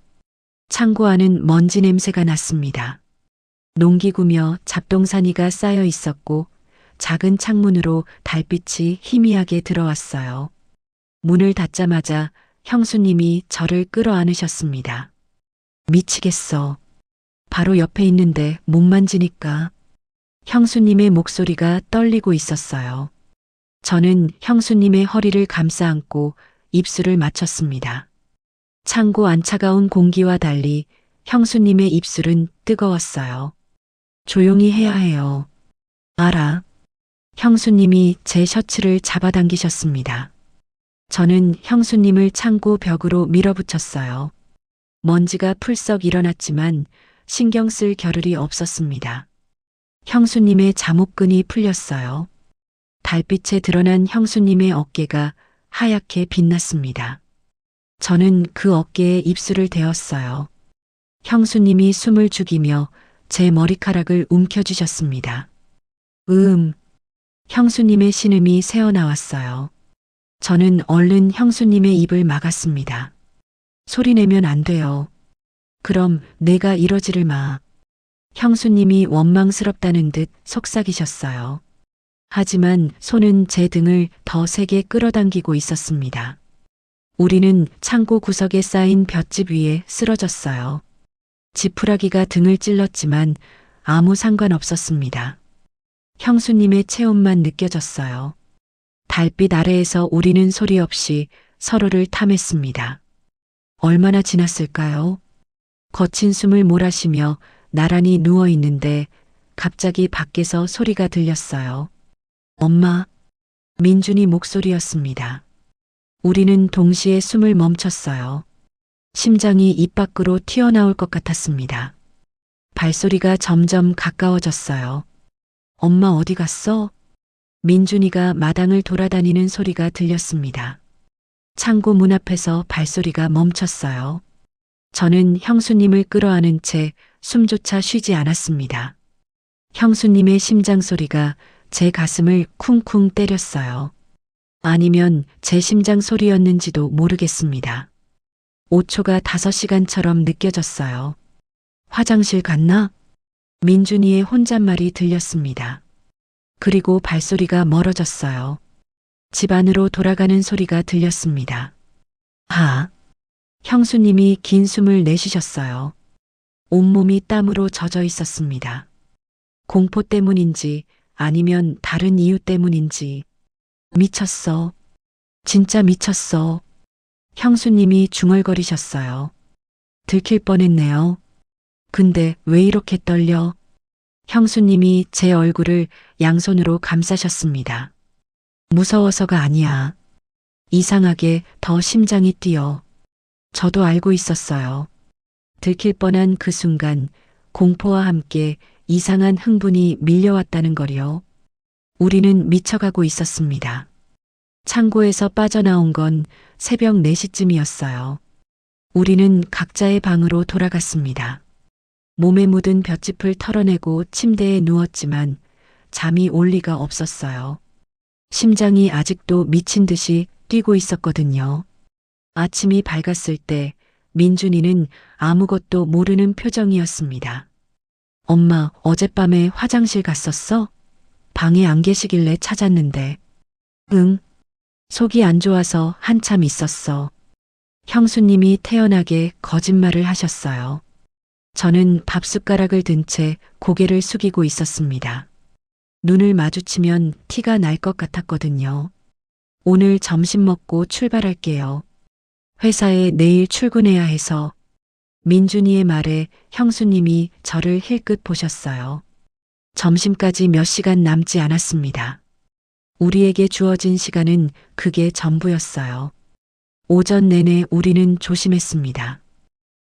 창고 안은 먼지 냄새가 났습니다. 농기구며 잡동사니가 쌓여 있었고 작은 창문으로 달빛이 희미하게 들어왔어요. 문을 닫자마자 형수님이 저를 끌어안으셨습니다. 미치겠어. 바로 옆에 있는데 못 만지니까. 형수님의 목소리가 떨리고 있었어요. 저는 형수님의 허리를 감싸 안고 입술을 맞췄습니다. 창고 안 차가운 공기와 달리 형수님의 입술은 뜨거웠어요. 조용히 해야 해요. 알아. 형수님이 제 셔츠를 잡아당기셨습니다. 저는 형수님을 창고 벽으로 밀어붙였어요. 먼지가 풀썩 일어났지만 신경 쓸 겨를이 없었습니다. 형수님의 잠옷끈이 풀렸어요. 달빛에 드러난 형수님의 어깨가 하얗게 빛났습니다. 저는 그 어깨에 입술을 대었어요. 형수님이 숨을 죽이며 제 머리카락을 움켜쥐셨습니다. 형수님의 신음이 새어나왔어요. 저는 얼른 형수님의 입을 막았습니다. 소리내면 안 돼요. 그럼 내가 이러지를 마. 형수님이 원망스럽다는 듯 속삭이셨어요. 하지만 손은 제 등을 더 세게 끌어당기고 있었습니다. 우리는 창고 구석에 쌓인 볏짚 위에 쓰러졌어요. 지푸라기가 등을 찔렀지만 아무 상관없었습니다. 형수님의 체온만 느껴졌어요. 달빛 아래에서 우리는 소리 없이 서로를 탐했습니다. 얼마나 지났을까요? 거친 숨을 몰아쉬며 나란히 누워 있는데 갑자기 밖에서 소리가 들렸어요. 엄마, 민준이 목소리였습니다. 우리는 동시에 숨을 멈췄어요. 심장이 입 밖으로 튀어나올 것 같았습니다. 발소리가 점점 가까워졌어요. 엄마 어디 갔어? 민준이가 마당을 돌아다니는 소리가 들렸습니다. 창고 문 앞에서 발소리가 멈췄어요. 저는 형수님을 끌어안은 채 숨조차 쉬지 않았습니다. 형수님의 심장 소리가 제 가슴을 쿵쿵 때렸어요. 아니면 제 심장 소리였는지도 모르겠습니다. 5초가 5시간처럼 느껴졌어요. 화장실 갔나? 민준이의 혼잣말이 들렸습니다. 그리고 발소리가 멀어졌어요. 집 안으로 돌아가는 소리가 들렸습니다. 형수님이 긴 숨을 내쉬셨어요. 온몸이 땀으로 젖어 있었습니다. 공포 때문인지 아니면 다른 이유 때문인지. 미쳤어. 진짜 미쳤어. 형수님이 중얼거리셨어요. 들킬 뻔했네요. 근데 왜 이렇게 떨려? 형수님이 제 얼굴을 양손으로 감싸셨습니다. 무서워서가 아니야. 이상하게 더 심장이 뛰어. 저도 알고 있었어요. 들킬 뻔한 그 순간 공포와 함께 이상한 흥분이 밀려왔다는 거요. 우리는 미쳐가고 있었습니다. 창고에서 빠져나온 건 새벽 4시쯤이었어요. 우리는 각자의 방으로 돌아갔습니다. 몸에 묻은 볏짚을 털어내고 침대에 누웠지만 잠이 올 리가 없었어요. 심장이 아직도 미친 듯이 뛰고 있었거든요. 아침이 밝았을 때 민준이는 아무것도 모르는 표정이었습니다. 엄마, 어젯밤에 화장실 갔었어? 방에 안 계시길래 찾았는데. 응. 속이 안 좋아서 한참 있었어. 형수님이 태연하게 거짓말을 하셨어요. 저는 밥숟가락을 든 채 고개를 숙이고 있었습니다. 눈을 마주치면 티가 날 것 같았거든요. 오늘 점심 먹고 출발할게요. 회사에 내일 출근해야 해서. 민준이의 말에 형수님이 저를 힐끗 보셨어요. 점심까지 몇 시간 남지 않았습니다. 우리에게 주어진 시간은 그게 전부였어요. 오전 내내 우리는 조심했습니다.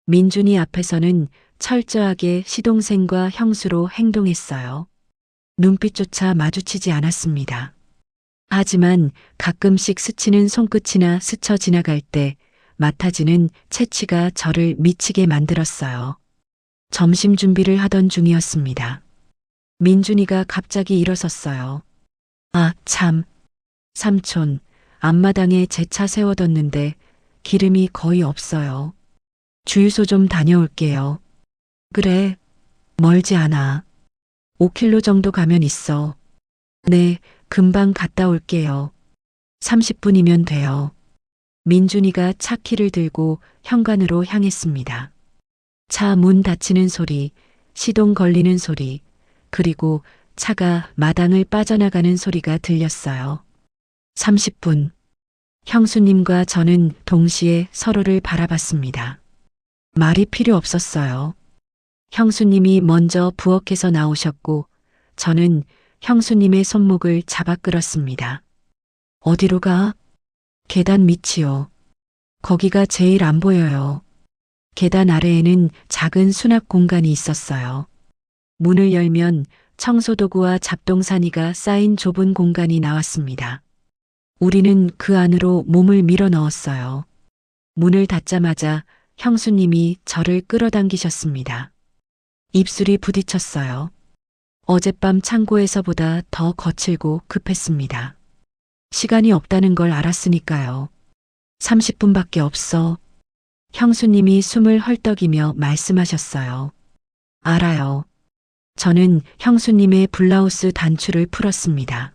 민준이 앞에서는 철저하게 시동생과 형수로 행동했어요. 눈빛조차 마주치지 않았습니다. 하지만 가끔씩 스치는 손끝이나 스쳐 지나갈 때 맡아지는 채취가 저를 미치게 만들었어요. 점심 준비를 하던 중이었습니다. 민준이가 갑자기 일어섰어요. 아, 참. 삼촌, 앞마당에 제 차 세워뒀는데 기름이 거의 없어요. 주유소 좀 다녀올게요. 그래, 멀지 않아. 5km 정도 가면 있어. 네, 금방 갔다 올게요. 30분이면 돼요. 민준이가 차 키를 들고 현관으로 향했습니다. 차 문 닫히는 소리, 시동 걸리는 소리, 그리고 차가 마당을 빠져나가는 소리가 들렸어요. 30분. 형수님과 저는 동시에 서로를 바라봤습니다. 말이 필요 없었어요. 형수님이 먼저 부엌에서 나오셨고 저는 형수님의 손목을 잡아 끌었습니다. 어디로 가? 계단 밑이요. 거기가 제일 안 보여요. 계단 아래에는 작은 수납 공간이 있었어요. 문을 열면 청소도구와 잡동사니가 쌓인 좁은 공간이 나왔습니다. 우리는 그 안으로 몸을 밀어 넣었어요. 문을 닫자마자 형수님이 저를 끌어당기셨습니다. 입술이 부딪혔어요. 어젯밤 창고에서보다 더 거칠고 급했습니다. 시간이 없다는 걸 알았으니까요. 30분밖에 없어. 형수님이 숨을 헐떡이며 말씀하셨어요. 알아요. 저는 형수님의 블라우스 단추를 풀었습니다.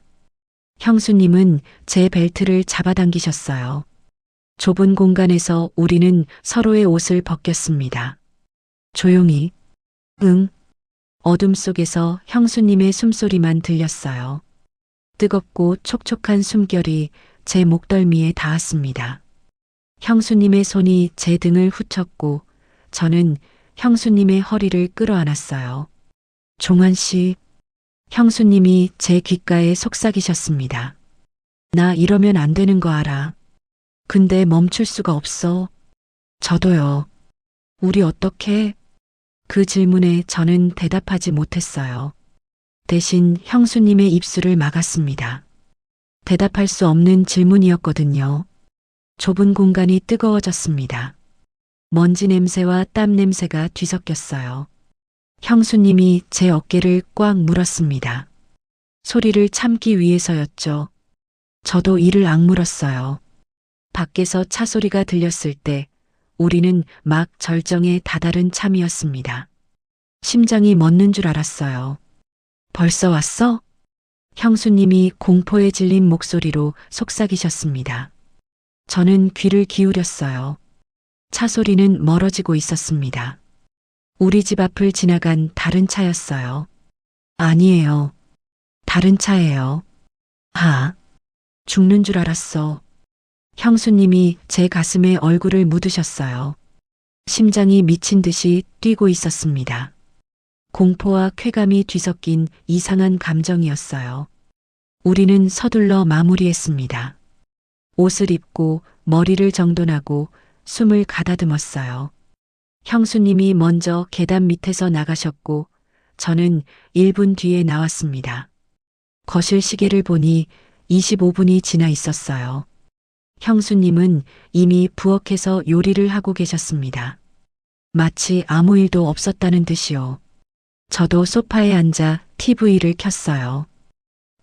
형수님은 제 벨트를 잡아당기셨어요. 좁은 공간에서 우리는 서로의 옷을 벗겼습니다. 조용히. 응. 어둠 속에서 형수님의 숨소리만 들렸어요. 뜨겁고 촉촉한 숨결이 제 목덜미에 닿았습니다. 형수님의 손이 제 등을 후쳤고 저는 형수님의 허리를 끌어안았어요. 종환 씨, 형수님이 제 귓가에 속삭이셨습니다. 나 이러면 안 되는 거 알아. 근데 멈출 수가 없어. 저도요. 우리 어떻게? 그 질문에 저는 대답하지 못했어요. 대신 형수님의 입술을 막았습니다. 대답할 수 없는 질문이었거든요. 좁은 공간이 뜨거워졌습니다. 먼지 냄새와 땀 냄새가 뒤섞였어요. 형수님이 제 어깨를 꽉 물었습니다. 소리를 참기 위해서였죠. 저도 이를 악물었어요. 밖에서 차 소리가 들렸을 때 우리는 막 절정에 다다른 참이었습니다. 심장이 멎는 줄 알았어요. 벌써 왔어? 형수님이 공포에 질린 목소리로 속삭이셨습니다. 저는 귀를 기울였어요. 차 소리는 멀어지고 있었습니다. 우리 집 앞을 지나간 다른 차였어요. 아니에요. 다른 차예요. 아, 죽는 줄 알았어. 형수님이 제 가슴에 얼굴을 묻으셨어요. 심장이 미친 듯이 뛰고 있었습니다. 공포와 쾌감이 뒤섞인 이상한 감정이었어요. 우리는 서둘러 마무리했습니다. 옷을 입고 머리를 정돈하고 숨을 가다듬었어요. 형수님이 먼저 계단 밑에서 나가셨고 저는 1분 뒤에 나왔습니다. 거실 시계를 보니 25분이 지나 있었어요. 형수님은 이미 부엌에서 요리를 하고 계셨습니다. 마치 아무 일도 없었다는 듯이요. 저도 소파에 앉아 TV를 켰어요.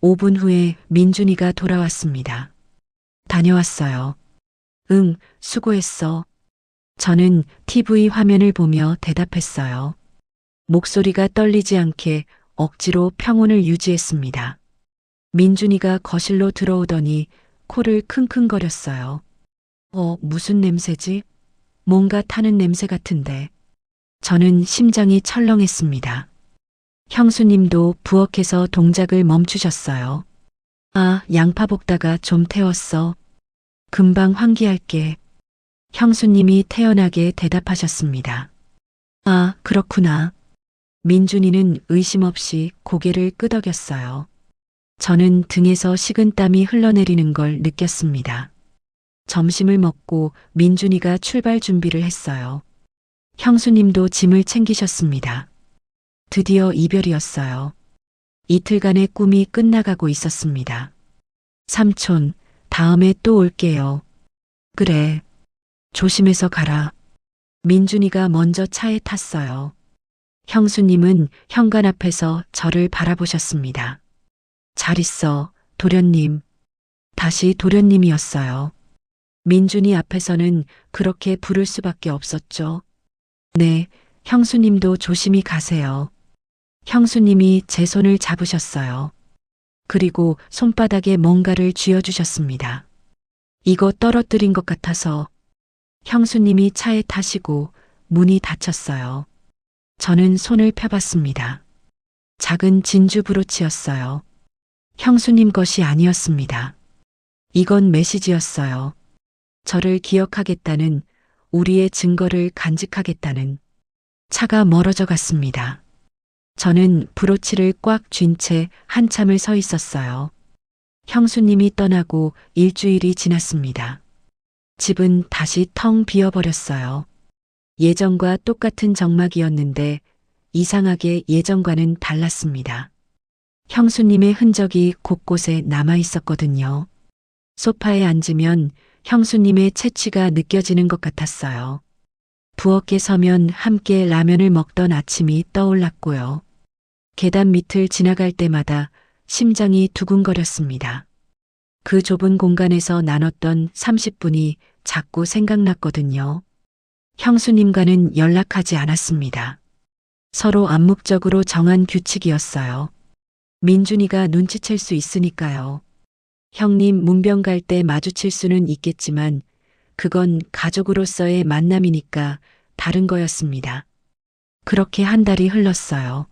5분 후에 민준이가 돌아왔습니다. 다녀왔어요. 응, 수고했어. 저는 TV 화면을 보며 대답했어요. 목소리가 떨리지 않게 억지로 평온을 유지했습니다. 민준이가 거실로 들어오더니 코를 킁킁거렸어요. 무슨 냄새지? 뭔가 타는 냄새 같은데. 저는 심장이 철렁했습니다. 형수님도 부엌에서 동작을 멈추셨어요. 아, 양파 볶다가 좀 태웠어. 금방 환기할게. 형수님이 태연하게 대답하셨습니다. 아, 그렇구나. 민준이는 의심 없이 고개를 끄덕였어요. 저는 등에서 식은땀이 흘러내리는 걸 느꼈습니다. 점심을 먹고 민준이가 출발 준비를 했어요. 형수님도 짐을 챙기셨습니다. 드디어 이별이었어요. 이틀간의 꿈이 끝나가고 있었습니다. 삼촌, 다음에 또 올게요. 그래. 조심해서 가라. 민준이가 먼저 차에 탔어요. 형수님은 현관 앞에서 저를 바라보셨습니다. 잘 있어, 도련님. 다시 도련님이었어요. 민준이 앞에서는 그렇게 부를 수밖에 없었죠. 네, 형수님도 조심히 가세요. 형수님이 제 손을 잡으셨어요. 그리고 손바닥에 뭔가를 쥐어주셨습니다. 이거 떨어뜨린 것 같아서 형수님이 차에 타시고 문이 닫혔어요. 저는 손을 펴봤습니다. 작은 진주 브로치였어요. 형수님 것이 아니었습니다. 이건 메시지였어요. 저를 기억하겠다는, 우리의 증거를 간직하겠다는. 차가 멀어져 갔습니다. 저는 브로치를 꽉 쥔 채 한참을 서 있었어요. 형수님이 떠나고 일주일이 지났습니다. 집은 다시 텅 비어버렸어요. 예전과 똑같은 정막이었는데 이상하게 예전과는 달랐습니다. 형수님의 흔적이 곳곳에 남아 있었거든요. 소파에 앉으면 형수님의 채취가 느껴지는 것 같았어요. 부엌에 서면 함께 라면을 먹던 아침이 떠올랐고요. 계단 밑을 지나갈 때마다 심장이 두근거렸습니다. 그 좁은 공간에서 나눴던 30분이 자꾸 생각났거든요. 형수님과는 연락하지 않았습니다. 서로 암묵적으로 정한 규칙이었어요. 민준이가 눈치챌 수 있으니까요. 형님 문병 갈 때 마주칠 수는 있겠지만 그건 가족으로서의 만남이니까 다른 거였습니다. 그렇게 한 달이 흘렀어요.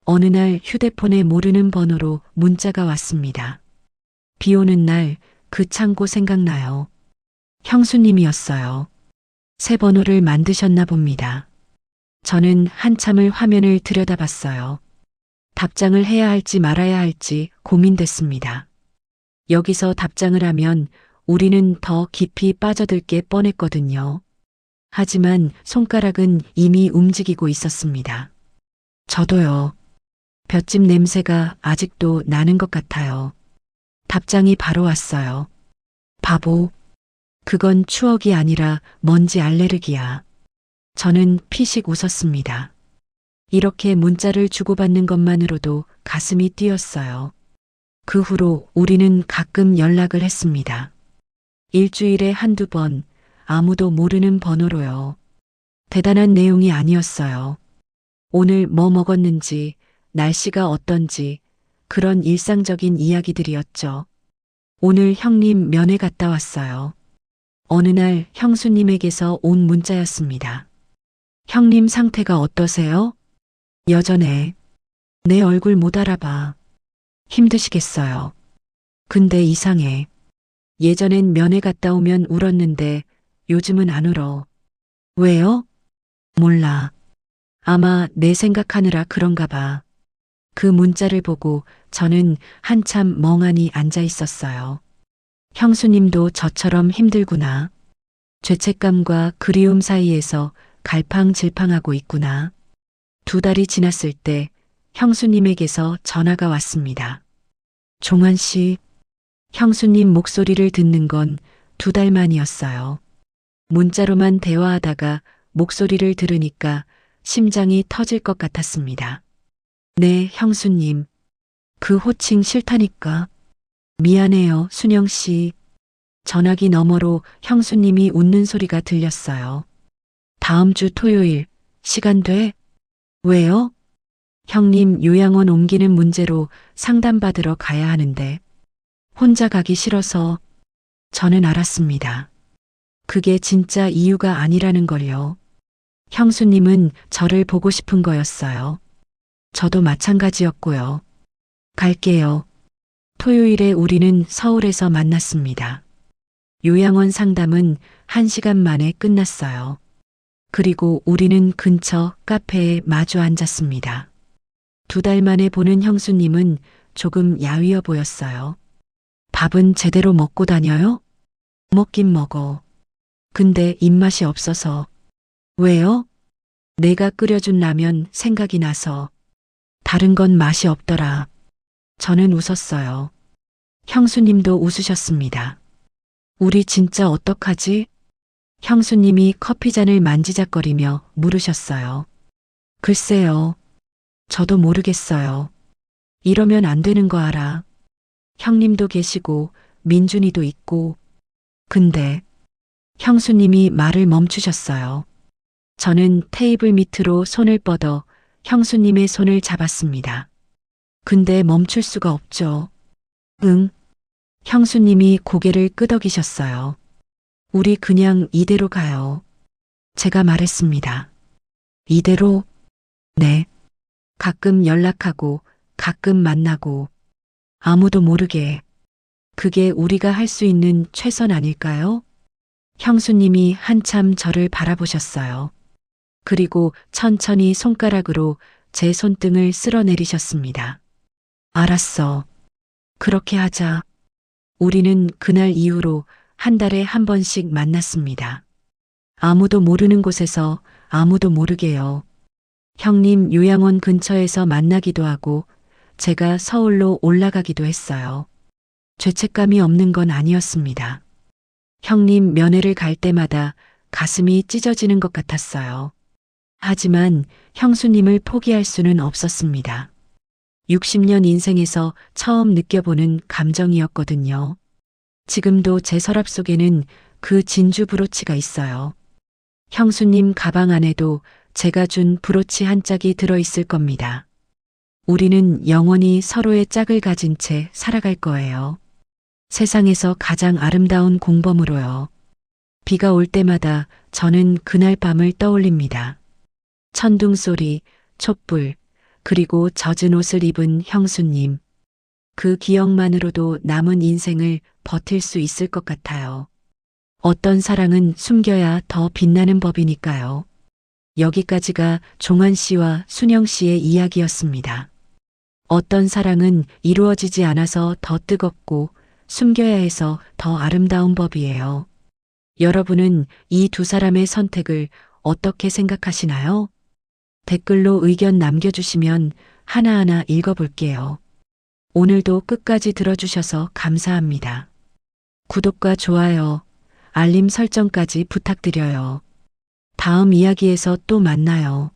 어느 날 휴대폰에 모르는 번호로 문자가 왔습니다. 비 오는 날 그 창고 생각나요. 형수님이었어요. 새 번호를 만드셨나 봅니다. 저는 한참을 화면을 들여다봤어요. 답장을 해야 할지 말아야 할지 고민됐습니다. 여기서 답장을 하면 우리는 더 깊이 빠져들 게 뻔했거든요. 하지만 손가락은 이미 움직이고 있었습니다. 저도요. 볏짚 냄새가 아직도 나는 것 같아요. 답장이 바로 왔어요. 바보. 그건 추억이 아니라 먼지 알레르기야. 저는 피식 웃었습니다. 이렇게 문자를 주고받는 것만으로도 가슴이 뛰었어요. 그 후로 우리는 가끔 연락을 했습니다. 일주일에 한두 번, 아무도 모르는 번호로요. 대단한 내용이 아니었어요. 오늘 뭐 먹었는지, 날씨가 어떤지, 그런 일상적인 이야기들이었죠. 오늘 형님 면회 갔다 왔어요. 어느 날 형수님에게서 온 문자였습니다. 형님 상태가 어떠세요? 여전해. 내 얼굴 못 알아봐. 힘드시겠어요. 근데 이상해. 예전엔 면회 갔다 오면 울었는데 요즘은 안 울어. 왜요? 몰라. 아마 내 생각하느라 그런가 봐. 그 문자를 보고 저는 한참 멍하니 앉아 있었어요. 형수님도 저처럼 힘들구나. 죄책감과 그리움 사이에서 갈팡질팡하고 있구나. 2달이 지났을 때 형수님에게서 전화가 왔습니다. 종환 씨, 형수님 목소리를 듣는 건 2달 만이었어요. 문자로만 대화하다가 목소리를 들으니까 심장이 터질 것 같았습니다. 네, 형수님. 그 호칭 싫다니까. 미안해요, 순영 씨. 전화기 너머로 형수님이 웃는 소리가 들렸어요. 다음 주 토요일, 시간 돼? 왜요? 형님 요양원 옮기는 문제로 상담받으러 가야 하는데. 혼자 가기 싫어서. 저는 알았습니다. 그게 진짜 이유가 아니라는 걸요. 형수님은 저를 보고 싶은 거였어요. 저도 마찬가지였고요. 갈게요. 토요일에 우리는 서울에서 만났습니다. 요양원 상담은 1시간 만에 끝났어요. 그리고 우리는 근처 카페에 마주 앉았습니다. 2달 만에 보는 형수님은 조금 야위어 보였어요. 밥은 제대로 먹고 다녀요? 먹긴 먹어. 근데 입맛이 없어서. 왜요? 내가 끓여준 라면 생각이 나서. 다른 건 맛이 없더라. 저는 웃었어요. 형수님도 웃으셨습니다. 우리 진짜 어떡하지? 형수님이 커피잔을 만지작거리며 물으셨어요. 글쎄요. 저도 모르겠어요. 이러면 안 되는 거 알아. 형님도 계시고 민준이도 있고. 근데 형수님이 말을 멈추셨어요. 저는 테이블 밑으로 손을 뻗어 형수님의 손을 잡았습니다. 근데 멈출 수가 없죠. 응. 형수님이 고개를 끄덕이셨어요. 우리 그냥 이대로 가요. 제가 말했습니다. 이대로? 네. 가끔 연락하고, 가끔 만나고, 아무도 모르게. 그게 우리가 할 수 있는 최선 아닐까요? 형수님이 한참 저를 바라보셨어요. 그리고 천천히 손가락으로 제 손등을 쓸어내리셨습니다. 알았어. 그렇게 하자. 우리는 그날 이후로 한 달에 한 번씩 만났습니다. 아무도 모르는 곳에서 아무도 모르게요. 형님 요양원 근처에서 만나기도 하고 제가 서울로 올라가기도 했어요. 죄책감이 없는 건 아니었습니다. 형님 면회를 갈 때마다 가슴이 찢어지는 것 같았어요. 하지만 형수님을 포기할 수는 없었습니다. 60년 인생에서 처음 느껴보는 감정이었거든요. 지금도 제 서랍 속에는 그 진주 브로치가 있어요. 형수님 가방 안에도 제가 준 브로치 한 짝이 들어있을 겁니다. 우리는 영원히 서로의 짝을 가진 채 살아갈 거예요. 세상에서 가장 아름다운 공범으로요. 비가 올 때마다 저는 그날 밤을 떠올립니다. 천둥 소리, 촛불, 그리고 젖은 옷을 입은 형수님. 그 기억만으로도 남은 인생을 버틸 수 있을 것 같아요. 어떤 사랑은 숨겨야 더 빛나는 법이니까요. 여기까지가 종환 씨와 순영 씨의 이야기였습니다. 어떤 사랑은 이루어지지 않아서 더 뜨겁고 숨겨야 해서 더 아름다운 법이에요. 여러분은 이 두 사람의 선택을 어떻게 생각하시나요? 댓글로 의견 남겨주시면 하나하나 읽어볼게요. 오늘도 끝까지 들어주셔서 감사합니다. 구독과 좋아요, 알림 설정까지 부탁드려요. 다음 이야기에서 또 만나요.